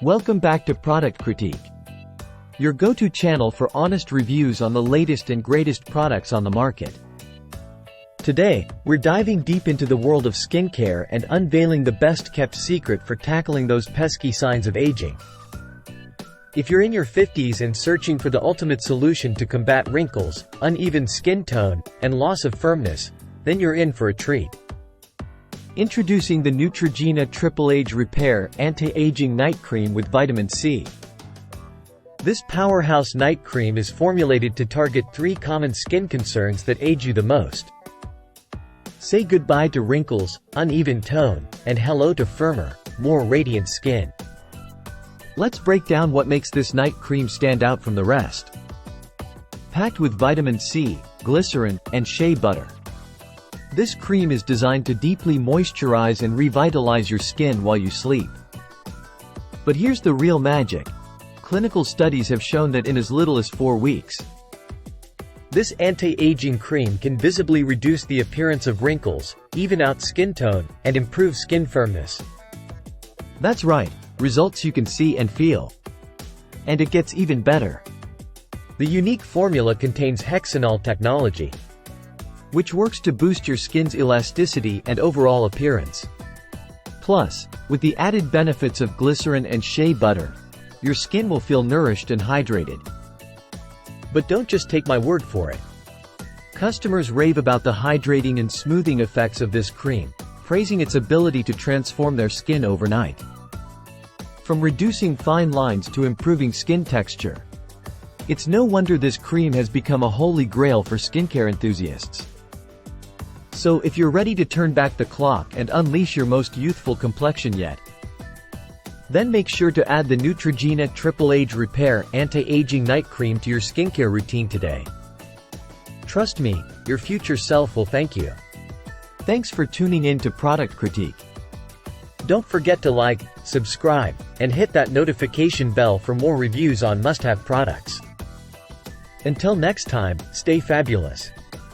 Welcome back to Product Critique, your go-to channel for honest reviews on the latest and greatest products on the market. Today, we're diving deep into the world of skincare and unveiling the best-kept secret for tackling those pesky signs of aging. If you're in your 50s and searching for the ultimate solution to combat wrinkles, uneven skin tone, and loss of firmness, then you're in for a treat. Introducing the Neutrogena Triple Age Repair Anti-Aging Night Cream with Vitamin C. This powerhouse night cream is formulated to target 3 common skin concerns that age you the most. Say goodbye to wrinkles, uneven tone, and hello to firmer, more radiant skin. Let's break down what makes this night cream stand out from the rest. Packed with vitamin C, glycerin, and shea butter. This cream is designed to deeply moisturize and revitalize your skin while you sleep. But here's the real magic. Clinical studies have shown that in as little as 4 weeks, this anti-aging cream can visibly reduce the appearance of wrinkles, even out skin tone, and improve skin firmness. That's right, results you can see and feel. And it gets even better. The unique formula contains hexanol technology, which works to boost your skin's elasticity and overall appearance. Plus, with the added benefits of glycerin and shea butter, your skin will feel nourished and hydrated. But don't just take my word for it. Customers rave about the hydrating and smoothing effects of this cream, praising its ability to transform their skin overnight. From reducing fine lines to improving skin texture, it's no wonder this cream has become a holy grail for skincare enthusiasts. So if you're ready to turn back the clock and unleash your most youthful complexion yet, then make sure to add the Neutrogena Triple Age Repair Anti-Aging Night Cream to your skincare routine today. Trust me, your future self will thank you. Thanks for tuning in to Product Critique. Don't forget to like, subscribe, and hit that notification bell for more reviews on must-have products. Until next time, stay fabulous.